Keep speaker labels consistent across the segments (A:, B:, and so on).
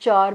A: 4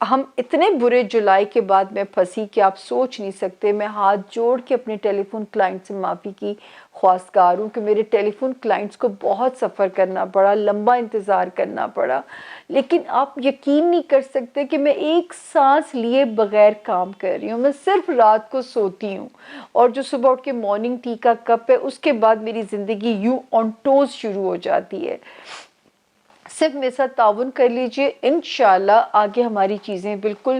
A: ہم اتنے برے جولائی کے بعد میں پھنسی کہ آپ سوچ نہیں سکتے. میں ہاتھ جوڑ کے اپنے ٹیلی فون کلائنٹ سے معافی کی خواستگار ہوں کہ میرے ٹیلی فون کلائنٹس کو بہت سفر کرنا پڑا، لمبا انتظار کرنا پڑا، لیکن آپ یقین نہیں کر سکتے کہ میں ایک سانس لیے بغیر کام کر رہی ہوں. میں صرف رات کو سوتی ہوں اور جو صبح اٹھ کے مارننگ ٹی کا کپ ہے اس کے بعد میری زندگی یوں آن ٹوز شروع ہو جاتی ہے. صرف میرے ساتھ تعاون کر لیجئے، انشاءاللہ آگے ہماری چیزیں بالکل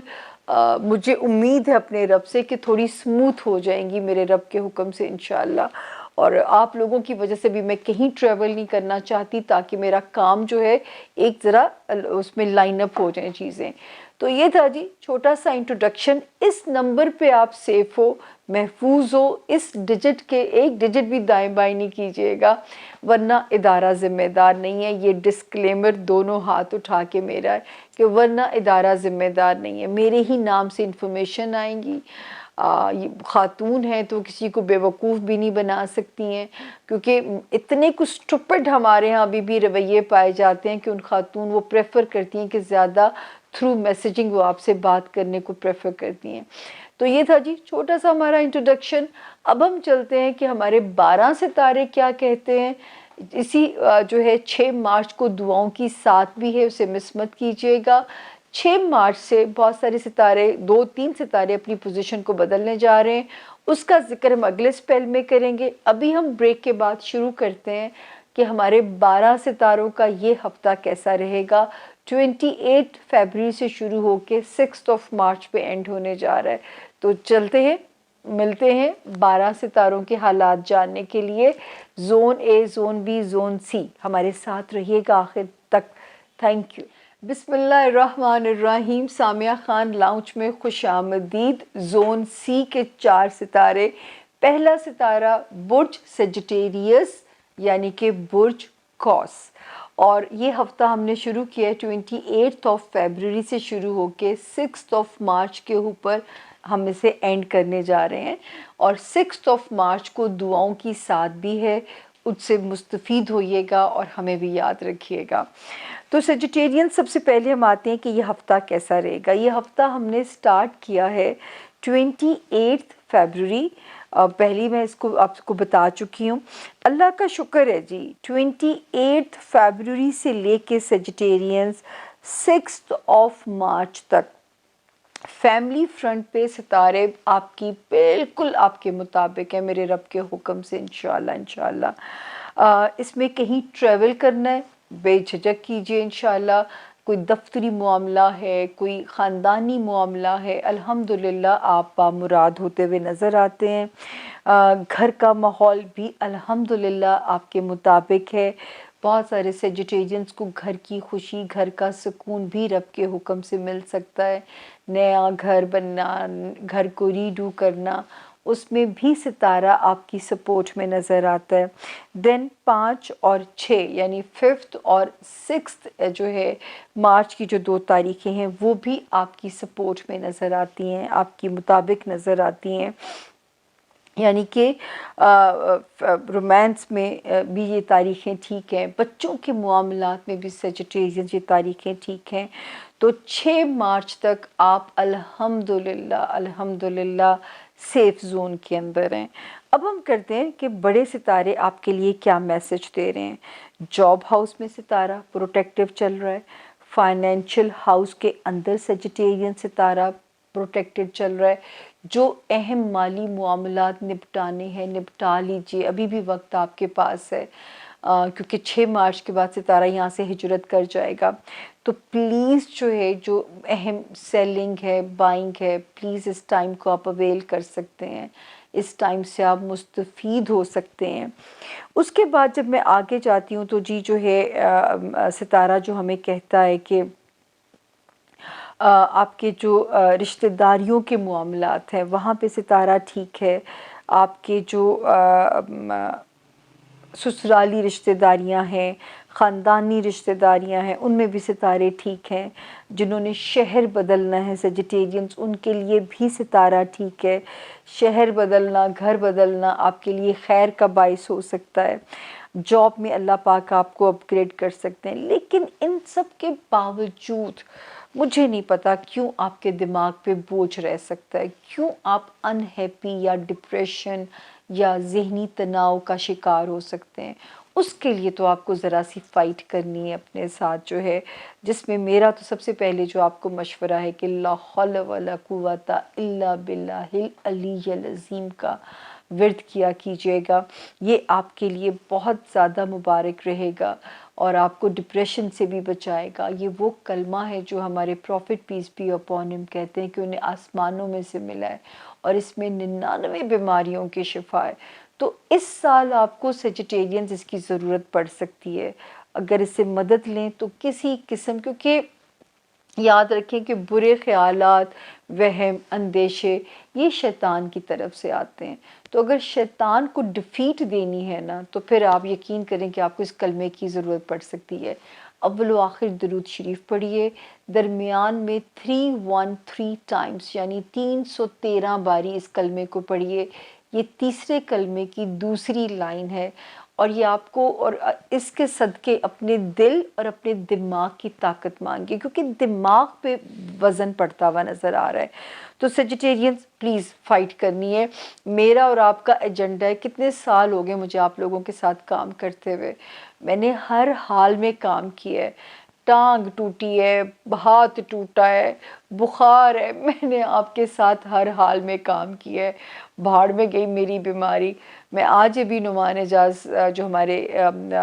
A: مجھے امید ہے اپنے رب سے کہ تھوڑی سموتھ ہو جائیں گی میرے رب کے حکم سے انشاءاللہ. اور آپ لوگوں کی وجہ سے بھی میں کہیں ٹریول نہیں کرنا چاہتی تاکہ میرا کام جو ہے ایک ذرا اس میں لائن اپ ہو جائیں چیزیں. تو یہ تھا جی چھوٹا سا انٹروڈکشن. اس نمبر پہ آپ سیف ہو، محفوظ ہو. اس ڈیجٹ کے ایک ڈیجٹ بھی دائیں بائیں نہیں کیجیے گا ورنہ ادارہ ذمہ دار نہیں ہے. یہ ڈسکلیمر دونوں ہاتھ اٹھا کے میرا ہے کہ ورنہ ادارہ ذمہ دار نہیں ہے. میرے ہی نام سے انفارمیشن آئیں گی. یہ خاتون ہیں تو کسی کو بیوقوف بھی نہیں بنا سکتی ہیں، کیونکہ اتنے کچھ اسٹوپڈ ہمارے ہاں ابھی بھی رویے پائے جاتے ہیں کہ ان خاتون وہ پریفر کرتی ہیں کہ زیادہ تھرو میسیجنگ وہ آپ سے بات کرنے کو پریفر کرتی ہیں. تو یہ تھا جی چھوٹا سا ہمارا انٹروڈکشن. اب ہم چلتے ہیں کہ ہمارے 12 ستارے کیا کہتے ہیں. اسی جو ہے 6 مارچ کو دعاؤں کی ساتھ بھی ہے، اسے مس مت کیجیے گا. 6 مارچ سے بہت سارے ستارے 2-3 ستارے اپنی پوزیشن کو بدلنے جا رہے ہیں. اس کا ذکر ہم اگلے سپیل میں کریں گے. ابھی ہم بریک کے بعد شروع کرتے ہیں کہ ہمارے 12 ستاروں کا یہ ہفتہ کیسا رہے گا. 28 فیبروری سے شروع ہو کے 6 مارچ پہ اینڈ ہونے جا رہا ہے. تو چلتے ہیں، ملتے ہیں 12 ستاروں کے حالات جاننے کے لیے. Zone A, zone B, zone C. ہمارے ساتھ رہیے گا آخر تک. Thank you. بسم اللہ الرحمن الرحیم. سامیہ خان لاؤنج میں خوش آمدید. زون سی کے 4 ستارے. پہلا ستارہ برج سیجیٹیریس یعنی کہ برج قوس، اور یہ ہفتہ ہم نے شروع کیا ہے 28 فیبروری سے شروع ہو کے 6 مارچ کے اوپر ہم اسے اینڈ کرنے جا رہے ہیں. اور 6 مارچ کو دعاؤں کی ساتھ بھی ہے، اس سے مستفید ہوئیے گا اور ہمیں بھی یاد رکھیے گا. تو سیجیٹیرین سب سے پہلے ہم آتے ہیں کہ یہ ہفتہ کیسا رہے گا. یہ ہفتہ ہم نے سٹارٹ کیا ہے 28 فیبروری. پہلی میں اس کو آپ کو بتا چکی ہوں. اللہ کا شکر ہے جی 28 فیبروری سے لے کے سیجیٹیرینز 6 مارچ تک فیملی فرنٹ پہ ستارے آپ کی بالکل آپ کے مطابق ہے میرے رب کے حکم سے انشاءاللہ. اس میں کہیں ٹریول کرنا ہے بے جھجک کیجیے انشاءاللہ. کوئی دفتری معاملہ ہے، کوئی خاندانی معاملہ ہے، الحمدللہ آپ بامراد ہوتے ہوئے نظر آتے ہیں. گھر کا ماحول بھی الحمدللہ آپ کے مطابق ہے. بہت سارے سیجیٹیرینز کو گھر کی خوشی، گھر کا سکون بھی رب کے حکم سے مل سکتا ہے. نیا گھر بننا، گھر کو ریڈو کرنا، اس میں بھی ستارہ آپ کی سپورٹ میں نظر آتا ہے. دین 5 اور 6 یعنی 5 اور 6 جو ہے مارچ کی جو 2 تاریخیں ہیں وہ بھی آپ کی سپورٹ میں نظر آتی ہیں، آپ کی مطابق نظر آتی ہیں. یعنی کہ رومانس میں بھی یہ تاریخیں ٹھیک ہیں، بچوں کے معاملات میں بھی سیجیٹیرینز یہ تاریخیں ٹھیک ہیں. تو 6 مارچ تک آپ الحمدللہ سیف زون کے اندر ہیں. اب ہم کرتے ہیں کہ بڑے ستارے آپ کے لیے کیا میسج دے رہے ہیں. جاب ہاؤس میں ستارہ پروٹیکٹیو چل رہا ہے. فائنینشل ہاؤس کے اندر سیجیٹیرین ستارہ پروٹیکٹیڈ چل رہا ہے. جو اہم مالی معاملات نپٹانے ہیں نپٹا لیجئے، ابھی بھی وقت آپ کے پاس ہے، کیونکہ 6 مارچ کے بعد ستارہ یہاں سے ہجرت کر جائے گا. تو پلیز جو ہے جو اہم سیلنگ ہے، بائنگ ہے، پلیز اس ٹائم کو آپ اویل کر سکتے ہیں. اس ٹائم سے آپ مستفید ہو سکتے ہیں. اس کے بعد جب میں آگے جاتی ہوں تو جی جو ہے ستارہ جو ہمیں کہتا ہے کہ آپ کے جو رشتہ داریوں کے معاملات ہیں وہاں پہ ستارہ ٹھیک ہے. آپ کے جو سسرالی رشتہ داریاں ہیں، خاندانی رشتہ داریاں ہیں، ان میں بھی ستارے ٹھیک ہیں. جنہوں نے شہر بدلنا ہے سیجیٹیرینز، ان کے لیے بھی ستارہ ٹھیک ہے. شہر بدلنا، گھر بدلنا آپ کے لیے خیر کا باعث ہو سکتا ہے. جاب میں اللہ پاک آپ کو اپ گریڈ کر سکتے ہیں. لیکن ان سب کے باوجود مجھے نہیں پتا کیوں آپ کے دماغ پہ بوجھ رہ سکتا ہے، کیوں آپ انہیپی یا ڈپریشن یا ذہنی تناؤ کا شکار ہو سکتے ہیں۔ اس کے لیے تو آپ کو ذرا سی فائٹ کرنی ہے اپنے ساتھ جو ہے، جس میں میرا تو سب سے پہلے جو آپ کو مشورہ ہے کہ لا حول ولا قوت الا باللہ العلی العظیم کا ورد کیا کیجیے گا۔ یہ آپ کے لیے بہت زیادہ مبارک رہے گا اور آپ کو ڈپریشن سے بھی بچائے گا۔ یہ وہ کلمہ ہے جو ہمارے profit piece be upon him کہتے ہیں کہ انہیں آسمانوں میں سے ملا ہے، اور اس میں 99 بیماریوں کی شفا ہے۔ تو اس سال آپ کو سیجیٹیرینز اس کی ضرورت پڑ سکتی ہے، اگر اس سے مدد لیں تو کسی قسم، کیونکہ یاد رکھیں کہ برے خیالات، وہم، اندیشے یہ شیطان کی طرف سے آتے ہیں۔ تو اگر شیطان کو ڈیفیٹ دینی ہے نا، تو پھر آپ یقین کریں کہ آپ کو اس کلمے کی ضرورت پڑ سکتی ہے۔ اول و آخر درود شریف پڑھیے، درمیان میں 313 ٹائمز یعنی 313 باری اس کلمے کو پڑھیے۔ یہ تیسرے کلمے کی دوسری لائن ہے، اور یہ آپ کو اور اس کے صدقے اپنے دل اور اپنے دماغ کی طاقت مانگے، کیونکہ دماغ پہ وزن پڑتا ہوا نظر آ رہا ہے۔ تو سیجیٹیرینز پلیز فائٹ کرنی ہے۔ میرا اور آپ کا ایجنڈا ہے، کتنے سال ہو گئے مجھے آپ لوگوں کے ساتھ کام کرتے ہوئے، میں نے ہر حال میں کام کیا ہے، ٹانگ ٹوٹی ہے، ہاتھ ٹوٹا ہے، بخار ہے، میں نے آپ کے ساتھ ہر حال میں کام کیا ہے۔ بھاڑ میں گئی میری بیماری، میں آج ابھی نعمان اعجاز جو ہمارے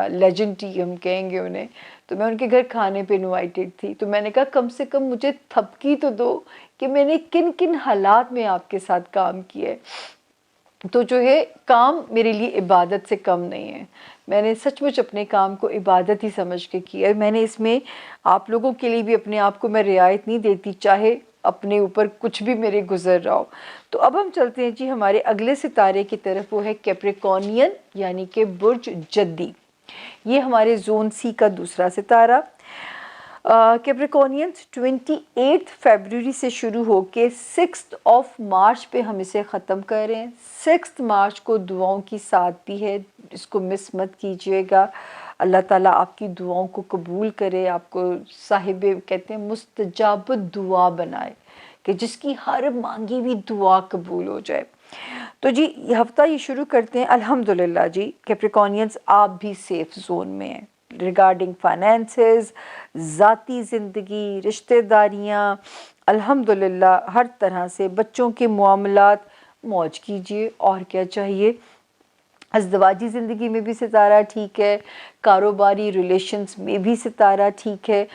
A: لیجنڈ ٹی ہم کہیں گے انہیں، تو میں ان کے گھر کھانے پہ انوائٹیڈ تھی، تو میں نے کہا کم سے کم مجھے تھپکی تو دو کہ میں نے کن کن حالات میں آپ کے ساتھ کام کیا ہے۔ تو جو ہے کام میرے لیے عبادت سے کم نہیں ہے، میں نے سچ مچ اپنے کام کو عبادت ہی سمجھ کے کیا ہے۔ میں نے اس میں آپ لوگوں کے لیے بھی اپنے آپ کو میں رعایت نہیں دیتی، چاہے اپنے اوپر کچھ بھی میرے گزر رہا ہو۔ تو اب ہم چلتے ہیں جی ہمارے اگلے ستارے کی طرف، وہ ہے کیپریکونین یعنی کہ برج جدی۔ یہ ہمارے زون سی کا دوسرا ستارہ۔ کیپریکونینز 28 فیبروری سے شروع ہو کے 6 مارچ پہ ہم اسے ختم کر رہے ہیں۔ 6 مارچ کو دعاؤں کی ساتھ بھی ہے، اس کو مس مت کیجیے گا۔ اللہ تعالیٰ آپ کی دعاؤں کو قبول کرے، آپ کو صاحب کہتے ہیں مستجاب دعا بنائے، کہ جس کی ہر مانگی ہوئی دعا قبول ہو جائے۔ تو جی یہ ہفتہ یہ شروع کرتے ہیں الحمدللہ جی، کیپریکونینز آپ بھی سیف زون میں ہیں ریگارڈنگ فائنینسز، ذاتی زندگی، رشتہ داریاں، الحمدللہ ہر طرح سے بچوں کے معاملات، موج کیجیے اور کیا چاہیے۔ ازدواجی زندگی میں بھی ستارہ ٹھیک ہے، کاروباری ریلیشنز میں بھی ستارہ ٹھیک ہے،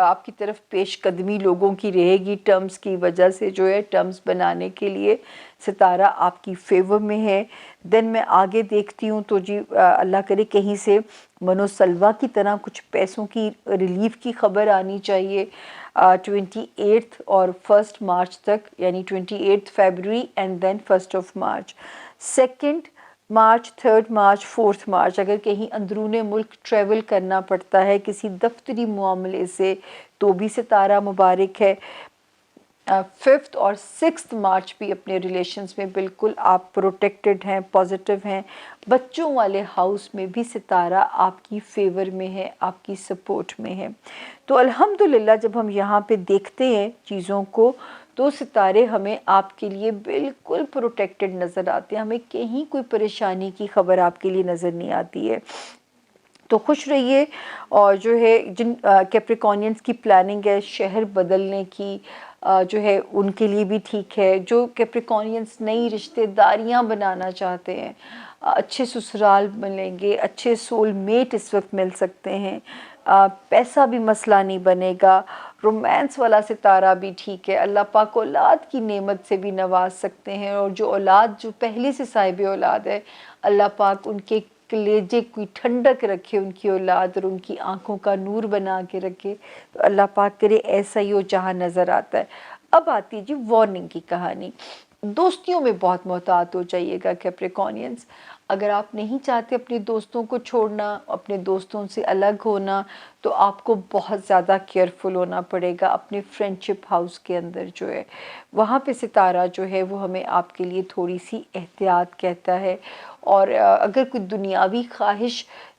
A: آپ کی طرف پیش قدمی لوگوں کی رہے گی ٹرمز کی وجہ سے، جو ہے ٹرمز بنانے کے لیے ستارہ آپ کی فیور میں ہے۔ دن میں آگے دیکھتی ہوں تو جی اللہ کرے کہیں سے منو سلوا کی طرح کچھ پیسوں کی ریلیف کی خبر آنی چاہیے 28 اور 1 مارچ تک، یعنی 28 February and then 1 March, 2 March, 3 March, 4 March اگر کہیں اندرون ملک ٹریول کرنا پڑتا ہے کسی دفتری معاملے سے تو بھی ستارہ مبارک ہے۔ 5 اور 6 مارچ بھی اپنے ریلیشنز میں بالکل آپ پروٹیکٹڈ ہیں، پازیٹیو ہیں۔ بچوں والے ہاؤس میں بھی ستارہ آپ کی فیور میں ہے، آپ کی سپورٹ میں ہے۔ تو الحمدللہ جب ہم یہاں پہ دیکھتے ہیں چیزوں کو تو ستارے ہمیں آپ کے لیے بالکل پروٹیکٹڈ نظر آتے ہیں، ہمیں کہیں کوئی پریشانی کی خبر آپ کے لیے نظر نہیں آتی ہے۔ تو خوش رہیے، اور جو ہے جن کیپریکونینز کی پلاننگ ہے شہر بدلنے کی، جو ہے ان کے لیے بھی ٹھیک ہے۔ جو کیپریکونینز نئی رشتہ داریاں بنانا چاہتے ہیں، اچھے سسرال ملیں گے، اچھے سول میٹ اس وقت مل سکتے ہیں، پیسہ بھی مسئلہ نہیں بنے گا، رومانس والا ستارہ بھی ٹھیک ہے، اللہ پاک اولاد کی نعمت سے بھی نواز سکتے ہیں، اور جو اولاد جو پہلے سے صاحب اولاد ہے اللہ پاک ان کے کلیجے کوئی ٹھنڈک رکھے، ان کی اولاد اور ان کی آنکھوں کا نور بنا کے رکھے، تو اللہ پاک کرے ایسا ہی ہو جہاں نظر آتا ہے۔ اب آتی ہے جی وارننگ کی کہانی۔ دوستیوں میں بہت محتاط ہو جائیے گا کیپریکونینز، اگر آپ نہیں چاہتے اپنے دوستوں کو چھوڑنا، اپنے دوستوں سے الگ ہونا، تو آپ کو بہت زیادہ کیئرفل ہونا پڑے گا اپنے فرینڈشپ ہاؤس کے اندر جو ہے، وہاں پہ ستارہ جو ہے وہ ہمیں آپ کے لیے تھوڑی سی احتیاط کہتا ہے۔ اور اگر کوئی دنیاوی خواہش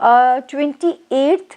A: 28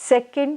A: 2,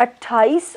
A: 28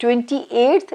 A: 28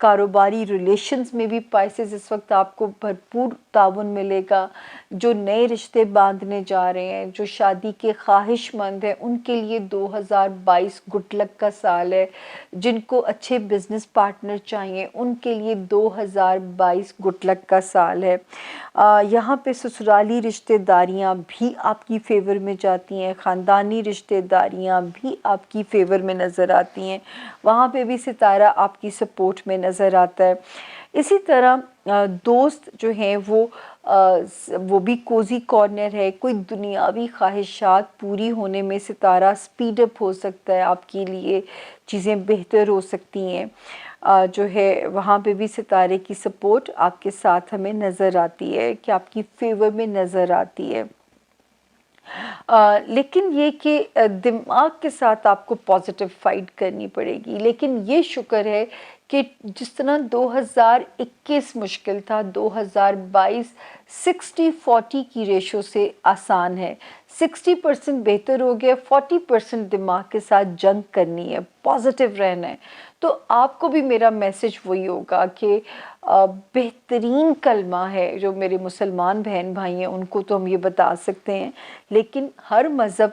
A: کاروباری ریلیشنز میں بھی پائسز اس وقت آپ کو بھرپور تعاون ملے گا. جو نئے رشتے باندھنے جا رہے ہیں, جو شادی کے خواہش مند ہیں, ان کے لیے 2022 گڈ لک کا سال ہے. جن کو اچھے بزنس پارٹنر چاہیے ان کے لیے 2022 گڈ لک کا سال ہے. یہاں پہ سسرالی رشتہ داریاں بھی آپ کی فیور میں جاتی ہیں, خاندانی رشتہ داریاں بھی آپ کی فیور میں نظر آتی ہیں. وہاں پہ بھی ستارہ آپ کی سپورٹ میں نظر آتا ہے. اسی طرح دوست جو ہیں وہ بھی کوزی کارنر ہے. کوئی دنیاوی خواہشات پوری ہونے میں ستارہ سپیڈ اپ ہو سکتا ہے, آپ کے لیے چیزیں بہتر ہو سکتی ہیں. جو ہے وہاں پہ بھی ستارے کی سپورٹ آپ کے ساتھ ہمیں نظر آتی ہے کہ آپ کی فیور میں نظر آتی ہے. لیکن یہ کہ دماغ کے ساتھ آپ کو پازیٹیو فائٹ کرنی پڑے گی. لیکن یہ شکر ہے کہ جس طرح 2021 مشکل تھا, 2022 60-40 کی ریشو سے آسان ہے. 60% بہتر ہو گیا, 40% دماغ کے ساتھ جنگ کرنی ہے, پازیٹیو رہنا ہے. تو آپ کو بھی میرا میسج وہی ہوگا کہ بہترین کلمہ ہے جو میرے مسلمان بہن بھائی ہیں ان کو تو ہم یہ بتا سکتے ہیں, لیکن ہر مذہب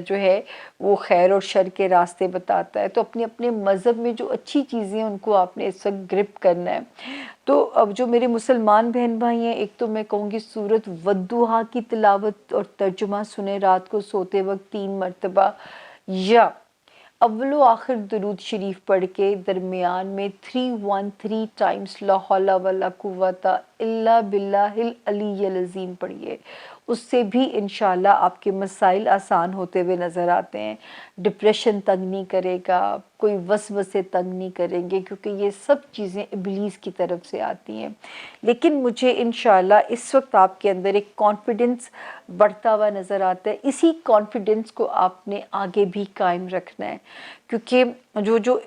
A: جو ہے وہ خیر اور شر کے راستے بتاتا ہے. تو اپنے اپنے مذہب میں جو اچھی چیزیں ہیں ان کو آپ نے اس وقت گرپ کرنا ہے. تو اب جو میرے مسلمان بہن بھائی ہیں, ایک تو میں کہوں گی سورۃ والضحیٰ کی تلاوت اور ترجمہ سنیں رات کو سوتے وقت 3 مرتبہ, یا اول و آخر درود شریف پڑھ کے درمیان میں 313 ٹائمز لا حول ولا قوت الا باللہ العلی العظیم پڑھیے. اس سے بھی انشاءاللہ آپ کے مسائل آسان ہوتے ہوئے نظر آتے ہیں. ڈپریشن تنگ نہیں کرے گا, کوئی وسوسے تنگ نہیں کریں گے, کیونکہ یہ سب چیزیں ابلیس کی طرف سے آتی ہیں. لیکن مجھے انشاءاللہ اس وقت آپ کے اندر ایک کانفیڈنس بڑھتا ہوا نظر آتا ہے. اسی کانفیڈنس کو آپ نے آگے بھی قائم رکھنا ہے, کیونکہ جو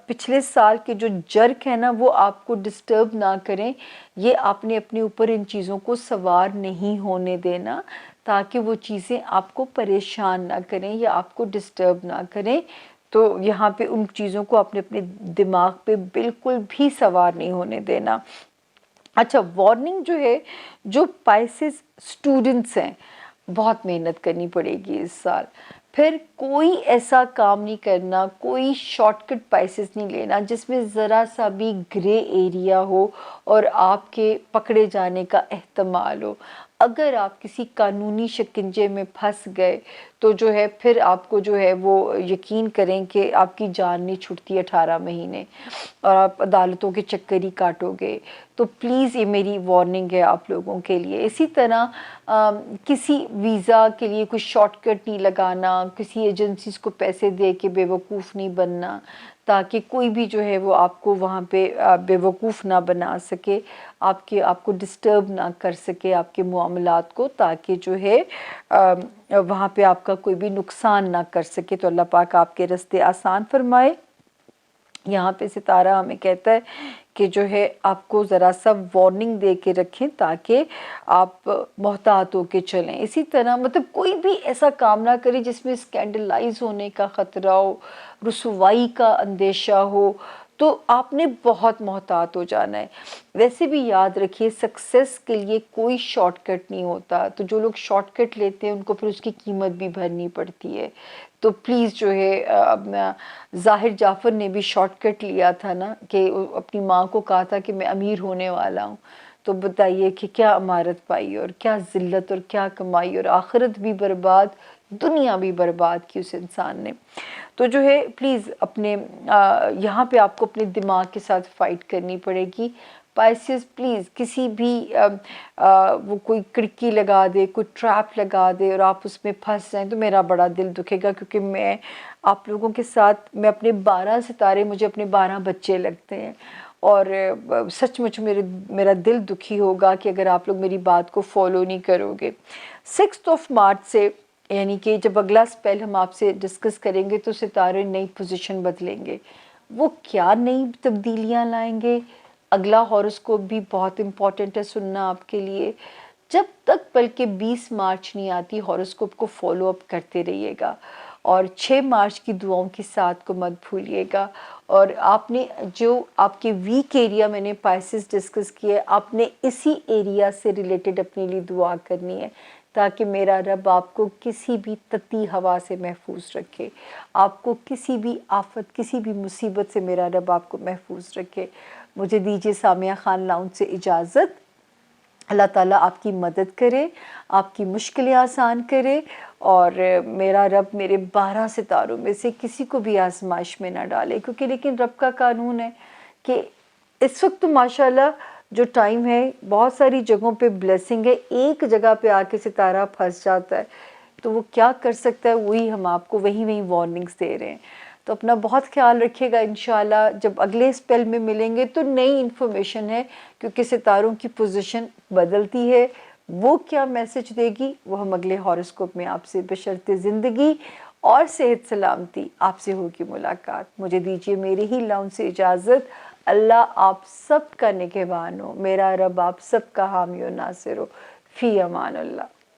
A: پچھلے سال کے جو جرک ہے نا وہ آپ کو ڈسٹرب نہ کریں. یہ آپ نے اپنے اوپر ان چیزوں کو سوار نہیں ہونے دینا, تاکہ وہ چیزیں آپ کو پریشان نہ کریں یا آپ کو ڈسٹرب نہ کریں. تو یہاں پہ ان چیزوں کو اپنے دماغ پہ بالکل بھی سوار نہیں ہونے دینا. اچھا, وارننگ جو ہے, جو پائسز اسٹوڈنٹس ہیں بہت محنت کرنی پڑے گی اس سال. پھر کوئی ایسا کام نہیں کرنا, کوئی شارٹ کٹ پائسز نہیں لینا جس میں ذرا سا بھی گرے ایریا ہو اور آپ کے پکڑے جانے کا احتمال ہو. اگر آپ کسی قانونی شکنجے میں پھنس گئے تو جو ہے پھر آپ کو جو ہے وہ یقین کریں کہ آپ کی جان نہیں چھٹتی 18 مہینے اور آپ عدالتوں کے چکر ہی کاٹو گے. تو پلیز یہ میری وارننگ ہے آپ لوگوں کے لیے. اسی طرح کسی ویزا کے لیے کوئی شارٹ کٹ نہیں لگانا, کسی ایجنسیز کو پیسے دے کے بے وقوف نہیں بننا, تاکہ کوئی بھی جو ہے وہ آپ کو وہاں پہ بے وقوف نہ بنا سکے, آپ کو ڈسٹرب نہ کر سکے آپ کے معاملات کو, تاکہ جو ہے وہاں پہ آپ کا کوئی بھی نقصان نہ کر سکے. تو اللہ پاک آپ کے راستے آسان فرمائے. یہاں پہ ستارہ ہمیں کہتا ہے کہ جو ہے آپ کو ذرا سا وارننگ دے کے رکھیں تاکہ آپ محتاط ہو کے چلیں. اسی طرح مطلب کوئی بھی ایسا کام نہ کریں جس میں اسکینڈلائز ہونے کا خطرہ ہو, رسوائی کا اندیشہ ہو. تو آپ نے بہت محتاط ہو جانا ہے. ویسے بھی یاد رکھیے سکسیس کے لیے کوئی شارٹ کٹ نہیں ہوتا. تو جو لوگ شارٹ کٹ لیتے ہیں ان کو پھر اس کی قیمت بھی بھرنی پڑتی ہے. تو پلیز جو ہے ظاہر جعفر نے بھی شارٹ کٹ لیا تھا نا, کہ اپنی ماں کو کہا تھا کہ میں امیر ہونے والا ہوں. تو بتائیے کہ کیا امارت پائی اور کیا ذلت اور کیا کمائی, اور آخرت بھی برباد دنیا بھی برباد کی اس انسان نے. تو جو ہے پلیز اپنے یہاں پہ آپ کو اپنے دماغ کے ساتھ فائٹ کرنی پڑے گی. پائسز پلیز کسی بھی وہ کوئی کڑکی لگا دے, کوئی ٹریپ لگا دے اور آپ اس میں پھنس جائیں تو میرا بڑا دل دکھے گا, کیونکہ میں آپ لوگوں کے ساتھ, میں اپنے 12 ستارے مجھے اپنے 12 بچے لگتے ہیں, اور سچ مچ میرا دل دکھی ہوگا کہ اگر آپ لوگ میری بات کو فالو نہیں کرو گے. 6 مارچ سے یعنی کہ جب اگلا اسپیل ہم آپ سے ڈسکس کریں گے تو ستارے نئی پوزیشن بدلیں گے. وہ کیا نئی تبدیلیاں لائیں گے, اگلا ہاروسکوپ بھی بہت امپورٹنٹ ہے سننا آپ کے لیے. جب تک بلکہ 20 مارچ نہیں آتی ہاروسکوپ کو فالو اپ کرتے رہیے گا. اور 6 مارچ کی دعاؤں کے ساتھ کو مت بھولیے گا. اور آپ نے جو آپ کے ویک ایریا میں نے پائسس ڈسکس کیا ہے، آپ نے اسی ایریا سے ریلیٹڈ اپنے لیے دعا کرنی ہے تاکہ میرا رب آپ کو کسی بھی تتی ہوا سے محفوظ رکھے، آپ کو کسی بھی آفت، کسی بھی مصیبت سے میرا رب آپ کو محفوظ رکھے. مجھے دیجیے سامیہ خان لاؤنج سے اجازت. اللہ تعالیٰ آپ کی مدد کرے، آپ کی مشکلیں آسان کرے، اور میرا رب میرے 12 ستاروں میں سے کسی کو بھی آزمائش میں نہ ڈالے، کیونکہ لیکن رب کا قانون ہے کہ اس وقت تو ماشاءاللہ جو ٹائم ہے بہت ساری جگہوں پہ بلیسنگ ہے، ایک جگہ پہ آ کے ستارہ پھنس جاتا ہے تو وہ کیا کر سکتا ہے، وہی ہم آپ کو وہی وارننگز دے رہے ہیں. تو اپنا بہت خیال رکھیے گا. انشاءاللہ جب اگلے اسپیل میں ملیں گے تو نئی انفارمیشن ہے، کیونکہ ستاروں کی پوزیشن بدلتی ہے. وہ کیا میسج دے گی وہ ہم اگلے ہاروسکوپ میں آپ سے بشرط زندگی اور صحت سلامتی آپ سے ہوگی ملاقات. مجھے دیجیے میری ہی لاؤنج سے اجازت. اللہ آپ سب کا نگہبان ہو، میرا رب آپ سب کا حامی و ناصر ہو. فی امان اللہ.